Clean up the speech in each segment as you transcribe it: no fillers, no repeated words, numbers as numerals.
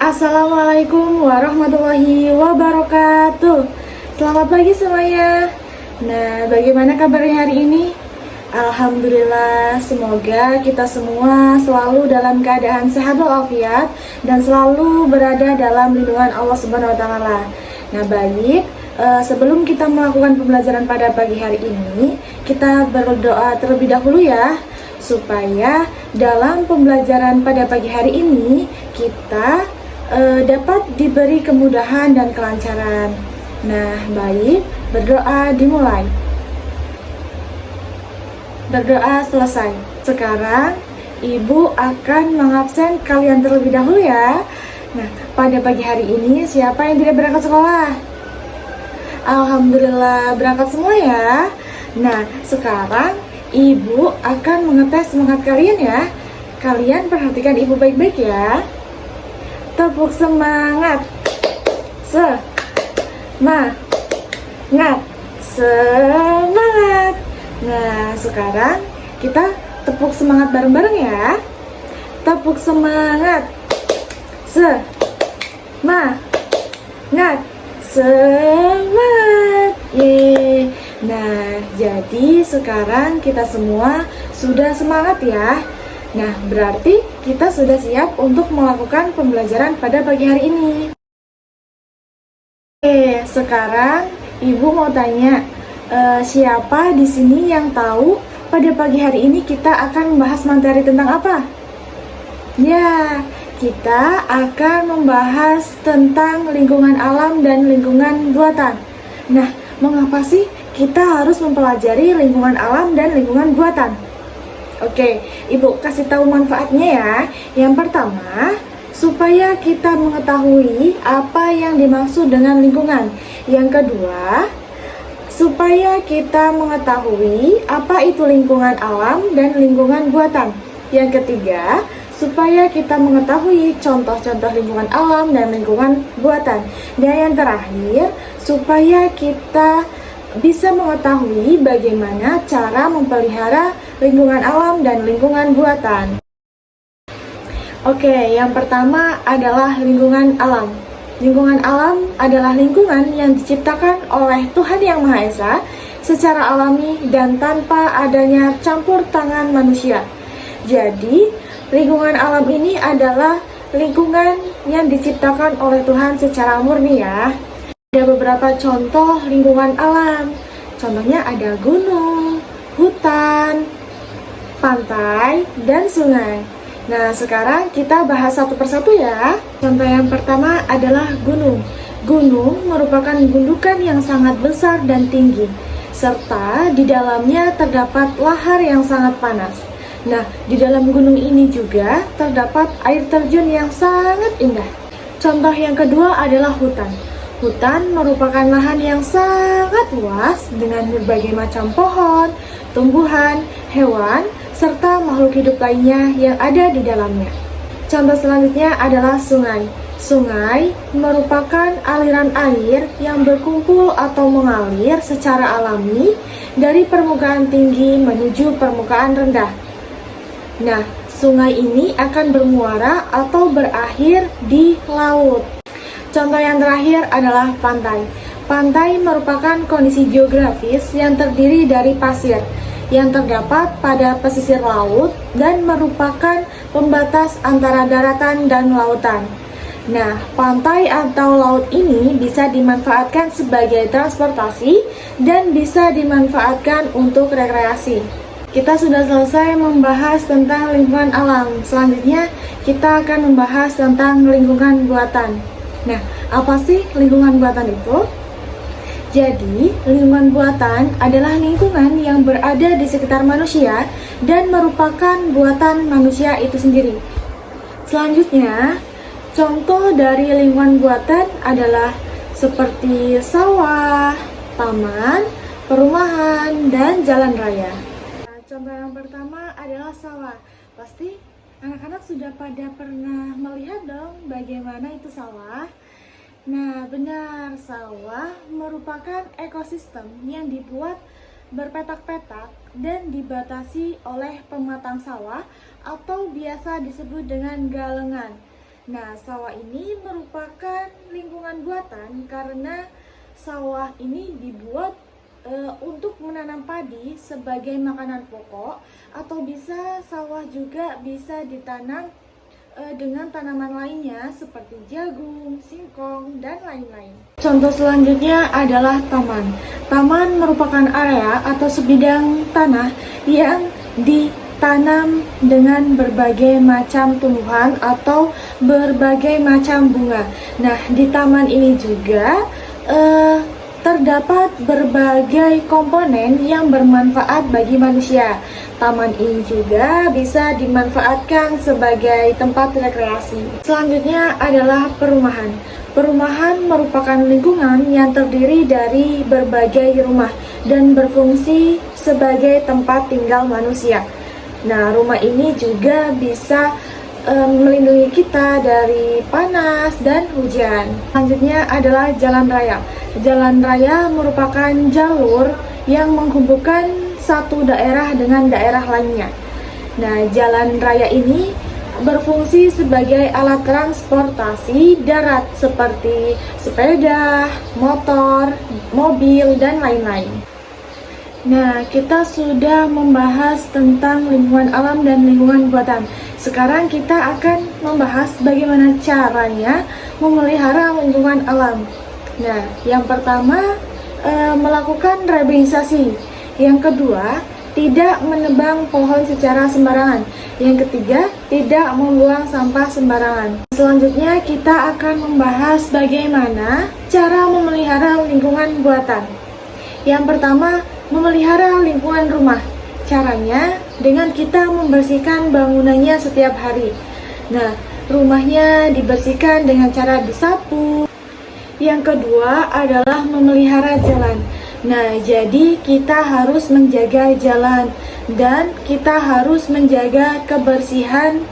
Assalamualaikum warahmatullahi wabarakatuh. Selamat pagi semuanya. Nah, bagaimana kabarnya hari ini? Alhamdulillah, semoga kita semua selalu dalam keadaan sehat walafiat dan selalu berada dalam lindungan Allah Subhanahu wa taala. Nah, baik, sebelum kita melakukan pembelajaran pada pagi hari ini, kita berdoa terlebih dahulu ya, supaya dalam pembelajaran pada pagi hari ini kita dapat diberi kemudahan dan kelancaran. Nah, baik, berdoa dimulai. Berdoa selesai. Sekarang Ibu akan mengabsen kalian terlebih dahulu ya. Nah, pada pagi hari ini siapa yang tidak berangkat sekolah? Alhamdulillah berangkat semua ya. Nah, sekarang Ibu akan mengetes semangat kalian ya. Kalian perhatikan Ibu baik-baik ya. Tepuk semangat. Semangat. Semangat. Nah, sekarang kita tepuk semangat bareng-bareng ya. Tepuk semangat. Semangat. Semangat. Yeay. Nah, jadi sekarang kita semua sudah semangat ya. Nah, berarti kita sudah siap untuk melakukan pembelajaran pada pagi hari ini. Oke, sekarang Ibu mau tanya, siapa di sini yang tahu pada pagi hari ini kita akan membahas materi tentang apa? Ya, kita akan membahas tentang lingkungan alam dan lingkungan buatan. Nah, mengapa sih kita harus mempelajari lingkungan alam dan lingkungan buatan? Oke, Ibu kasih tahu manfaatnya ya. Yang pertama, supaya kita mengetahui apa yang dimaksud dengan lingkungan. Yang kedua, supaya kita mengetahui apa itu lingkungan alam dan lingkungan buatan. Yang ketiga, supaya kita mengetahui contoh-contoh lingkungan alam dan lingkungan buatan. Dan yang terakhir, supaya kita bisa mengetahui bagaimana cara memelihara lingkungan alam dan lingkungan buatan. Oke, yang pertama adalah lingkungan alam. Lingkungan alam adalah lingkungan yang diciptakan oleh Tuhan Yang Maha Esa secara alami dan tanpa adanya campur tangan manusia. Jadi, lingkungan alam ini adalah lingkungan yang diciptakan oleh Tuhan secara murni ya. Ada beberapa contoh lingkungan alam. Contohnya ada gunung, hutan, pantai, dan sungai. Nah, sekarang kita bahas satu persatu ya. Contoh yang pertama adalah gunung. Gunung merupakan gundukan yang sangat besar dan tinggi, serta di dalamnya terdapat lahar yang sangat panas. Nah, di dalam gunung ini juga terdapat air terjun yang sangat indah. Contoh yang kedua adalah hutan. Hutan merupakan lahan yang sangat luas dengan berbagai macam pohon, tumbuhan, hewan, serta makhluk hidup lainnya yang ada di dalamnya. Contoh selanjutnya adalah sungai. Sungai merupakan aliran air yang berkumpul atau mengalir secara alami dari permukaan tinggi menuju permukaan rendah. Nah, sungai ini akan bermuara atau berakhir di laut. Contoh yang terakhir adalah pantai. Pantai merupakan kondisi geografis yang terdiri dari pasir yang terdapat pada pesisir laut dan merupakan pembatas antara daratan dan lautan. Nah, pantai atau laut ini bisa dimanfaatkan sebagai transportasi dan bisa dimanfaatkan untuk rekreasi. Kita sudah selesai membahas tentang lingkungan alam. Selanjutnya, kita akan membahas tentang lingkungan buatan. Nah, apa sih lingkungan buatan itu? Jadi, lingkungan buatan adalah lingkungan yang berada di sekitar manusia dan merupakan buatan manusia itu sendiri. Selanjutnya, contoh dari lingkungan buatan adalah seperti sawah, taman, perumahan, dan jalan raya. Nah, contoh yang pertama adalah sawah. Pasti anak-anak sudah pada pernah melihat dong bagaimana itu sawah. Nah, benar, sawah merupakan ekosistem yang dibuat berpetak-petak dan dibatasi oleh pematang sawah atau biasa disebut dengan galengan. Nah, sawah ini merupakan lingkungan buatan karena sawah ini dibuat untuk menanam padi sebagai makanan pokok, atau bisa sawah juga bisa ditanam dengan tanaman lainnya seperti jagung, singkong, dan lain-lain. Contoh selanjutnya adalah taman. Taman merupakan area atau sebidang tanah yang ditanam dengan berbagai macam tumbuhan atau berbagai macam bunga. Nah, di taman ini juga terdapat berbagai komponen yang bermanfaat bagi manusia. Taman ini juga bisa dimanfaatkan sebagai tempat rekreasi. Selanjutnya adalah perumahan. Perumahan merupakan lingkungan yang terdiri dari berbagai rumah dan berfungsi sebagai tempat tinggal manusia. Nah, rumah ini juga bisa melindungi kita dari panas dan hujan. Selanjutnya adalah jalan raya. Jalan raya merupakan jalur yang menghubungkan satu daerah dengan daerah lainnya. Nah, jalan raya ini berfungsi sebagai alat transportasi darat seperti sepeda, motor, mobil, dan lain-lain. Nah, kita sudah membahas tentang lingkungan alam dan lingkungan buatan. Sekarang kita akan membahas bagaimana caranya memelihara lingkungan alam. Nah, yang pertama melakukan reboisasi. Yang kedua, tidak menebang pohon secara sembarangan. Yang ketiga, tidak membuang sampah sembarangan. Selanjutnya kita akan membahas bagaimana cara memelihara lingkungan buatan. Yang pertama, memelihara lingkungan rumah. Caranya dengan kita membersihkan bangunannya setiap hari. Nah, rumahnya dibersihkan dengan cara disapu. Yang kedua adalah memelihara jalan. Nah, jadi kita harus menjaga jalan dan kita harus menjaga kebersihan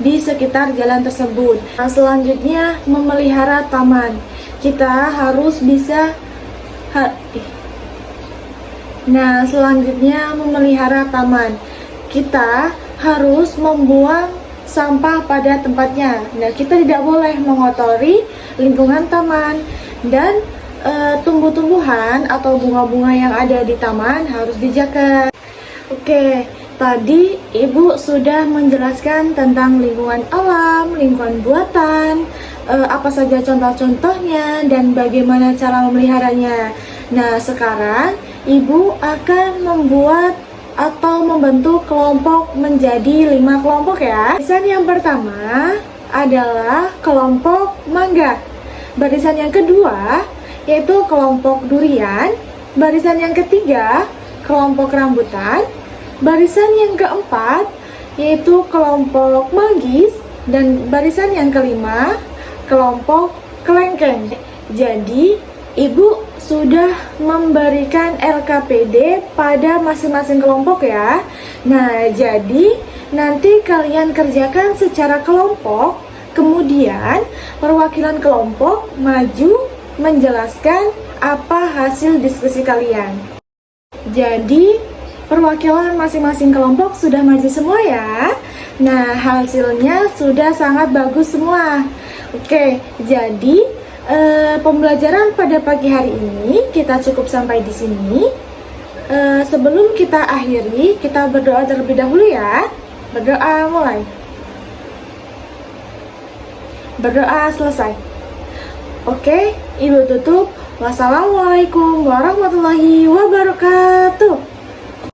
di sekitar jalan tersebut. Nah, selanjutnya memelihara taman. Kita harus bisa Nah, selanjutnya memelihara taman. Kita harus membuang sampah pada tempatnya. Nah, kita tidak boleh mengotori lingkungan taman dan tumbuh-tumbuhan atau bunga-bunga yang ada di taman harus dijaga. Oke, tadi Ibu sudah menjelaskan tentang lingkungan alam, lingkungan buatan, apa saja contoh-contohnya dan bagaimana cara memeliharanya. Nah, sekarang Ibu akan membuat atau membentuk kelompok menjadi 5 kelompok ya. Barisan yang pertama adalah kelompok mangga. Barisan yang kedua yaitu kelompok durian. Barisan yang ketiga kelompok rambutan. Barisan yang keempat yaitu kelompok manggis. Dan barisan yang kelima kelompok kelengkeng. Jadi Ibu sudah memberikan LKPD pada masing-masing kelompok ya. Nah, jadi nanti kalian kerjakan secara kelompok, kemudian perwakilan kelompok maju menjelaskan apa hasil diskusi kalian. Jadi perwakilan masing-masing kelompok sudah maju semua ya. Nah, hasilnya sudah sangat bagus semua. Oke, jadi pembelajaran pada pagi hari ini kita cukup sampai di sini. Sebelum kita akhiri, kita berdoa terlebih dahulu ya. Berdoa mulai. Berdoa selesai. Oke, Ibu tutup. Wassalamualaikum warahmatullahi wabarakatuh.